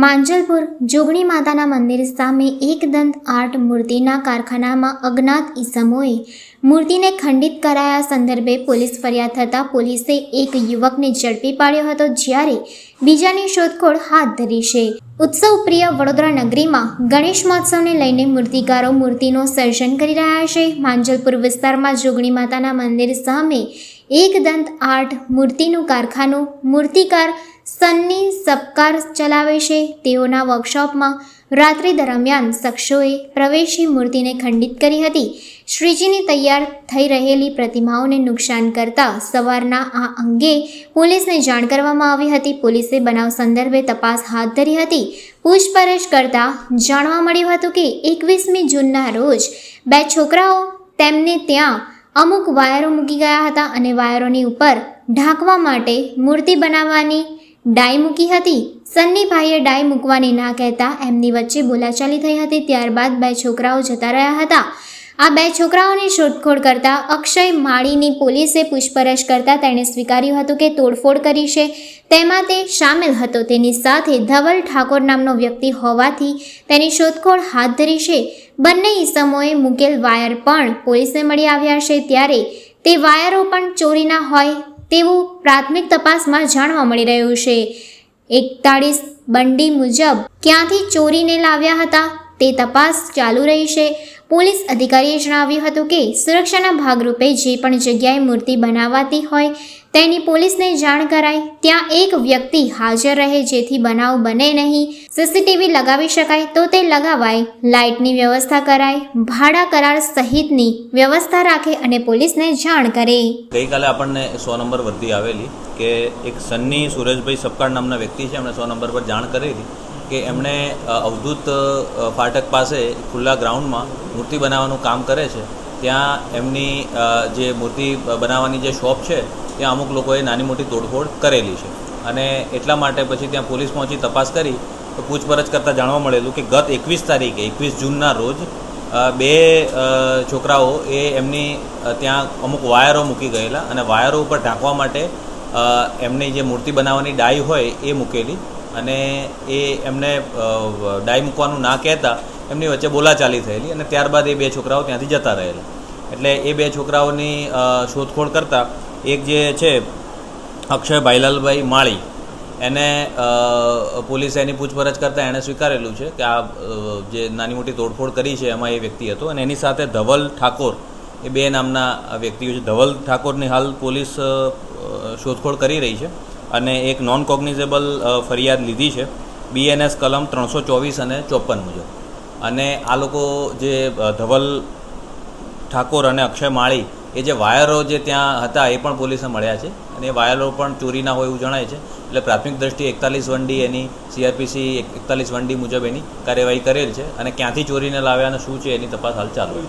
માંજલપુર જોગણી માતાના મંદિર સામે એકદંત આર્ટ મૂર્તિના કારખાનામાં અજ્ઞાત ઈસમોએ મૂર્તિને ખંડિત કરાયા સંદર્ભે પોલીસ ફરિયાદ થતાં પોલીસે એક યુવકને ઝડપી પાડ્યો હતો, જ્યારે બીજાની શોધખોળ હાથ ધરી છે. ઉત્સવ પ્રિય વડોદરા નગરીમાં ગણેશ મહોત્સવને લઈને મૂર્તિકારો મૂર્તિનું સર્જન કરી રહ્યા છે. માંજલપુર વિસ્તારમાં જોગણી માતાના મંદિર સામે એકદંત આર્ટ મૂર્તિનું કારખાનું મૂર્તિકાર સન્ની સપકાર ચલાવે છે. તેઓના વર્કશોપમાં રાત્રિ દરમિયાન શખ્સોએ પ્રવેશી મૂર્તિને ખંડિત કરી હતી. શ્રીજીની તૈયાર થઈ રહેલી પ્રતિમાઓને નુકસાન કરતા સવારના આ અંગે પોલીસને જાણ કરવામાં આવી હતી. પોલીસે બનાવ સંદર્ભે તપાસ હાથ ધરી હતી. પૂછપરછ કરતા જાણવા મળ્યું હતું કે 21મી જૂનના રોજ બે છોકરાઓ તેમને ત્યાં અમુક વાયરો મૂકી ગયા હતા અને વાયરોની ઉપર ઢાંકવા માટે મૂર્તિ બનાવવાની ડાય મૂકી હતી. સન્નીભાઈએ ડાય મૂકવાની ના કહેતા એમની વચ્ચે બોલાચાલી થઈ હતી. ત્યારબાદ બે છોકરાઓ જતા રહ્યા હતા. આ બે છોકરાઓની શોધખોળ કરતા અક્ષય માળીની પોલીસે પૂછપરછ કરતા તેણે સ્વીકાર્યું હતું કે તોડફોડ કરી છે, તેમાં તે સામેલ હતો. તેની સાથે ધવલ ઠાકોર નામનો વ્યક્તિ હોવાથી તેની શોધખોળ હાથ ધરી છે. બંને ઈસમોએ મૂકેલ વાયર પણ પોલીસને મળી આવ્યા છે, ત્યારે તે વાયરો પણ ચોરીના હોય તેવું પ્રાથમિક તપાસમાં જાણવા મળી રહ્યું છે. 41 બંડી મુજબ ક્યાંથી ચોરીને લાવ્યા હતા તે તપાસ ચાલુ રહી છે. પોલીસ અધિકારીએ જણાવ્યું હતું કે સુરક્ષાના ભાગરૂપે જે પણ જગ્યાએ મૂર્તિ બનાવાતી હોય તેની પોલીસને જાણ કરાય, ત્યાં એક વ્યક્તિ હાજર રહે જેથી બનાવ બને નહીં. સીસીટીવી લગાવી શકાય તો તે લગાવાય, લાઇટની વ્યવસ્થા કરાય, ભાડા કરાર સહિતની વ્યવસ્થા રાખે અને પોલીસને જાણ કરે. ગઈકાલે આપણને 100 નંબર વર્દી આવેલી કે એક સન્ની સુરેશભાઈ સપકાર નામના વ્યક્તિ છે, એમણે 100 નંબર પર જાણ કરેલી કે એમણે અવધૂત ફાટક પાસે ખુલ્લા ગ્રાઉન્ડમાં મૂર્તિ બનાવવાનું કામ કરે છે. ત્યાં એમની જે મૂર્તિ બનાવવાની જે શોપ છે ત્યાં અમુક લોકોએ નાની મોટી તોડફોડ કરેલી છે અને એટલા માટે પછી ત્યાં પોલીસ પહોંચી તપાસ કરી તો પૂછપરછ કરતાં જાણવા મળેલું કે ગત 21 જૂનના રોજ બે છોકરાઓ એ એમની ત્યાં અમુક વાયરો મૂકી ગયેલા અને વાયરો ઉપર ઢાંકવા માટે એમની જે મૂર્તિ બનાવવાની ડાય હોય એ મૂકેલી અને એ એમને ડાય મૂકવાનું ના કહેતા એમની વચ્ચે બોલાચાલી થયેલી અને ત્યારબાદ એ બે છોકરાઓ ત્યાંથી જતા રહેલા. એટલે એ બે છોકરાઓની શોધખોળ કરતાં એક જે છે અક્ષય ભાઈલાલભાઈ માળી, એને પોલીસે એની પૂછપરછ કરતાં એણે સ્વીકારેલું છે કે આ જે નાની મોટી તોડફોડ કરી છે એમાં એ વ્યક્તિ હતો અને એની સાથે ધવલ ઠાકોર એ બે નામના વ્યક્તિઓ છે. ધવલ ઠાકોરની હાલ પોલીસ શોધખોળ કરી રહી છે અને એક નોન કોગ્નિઝેબલ ફરિયાદ લીધી છે BNS કલમ 324 અને 54 મુજબ. અને આ લોકો જે ધવલ ઠાકોર અને અક્ષય માળી એ જે વાયરો જે ત્યાં હતા એ પણ પોલીસને મળ્યા છે અને એ વાયરો પણ ચોરીના હોય એવું જણાય છે. એટલે પ્રાથમિક દ્રષ્ટિએ 41 1D એની CRPC 41 1D મુજબ એની કાર્યવાહી કરેલ છે અને ક્યાંથી ચોરીને લાવ્યા અને શું છે એની તપાસ હાલ ચાલુ છે.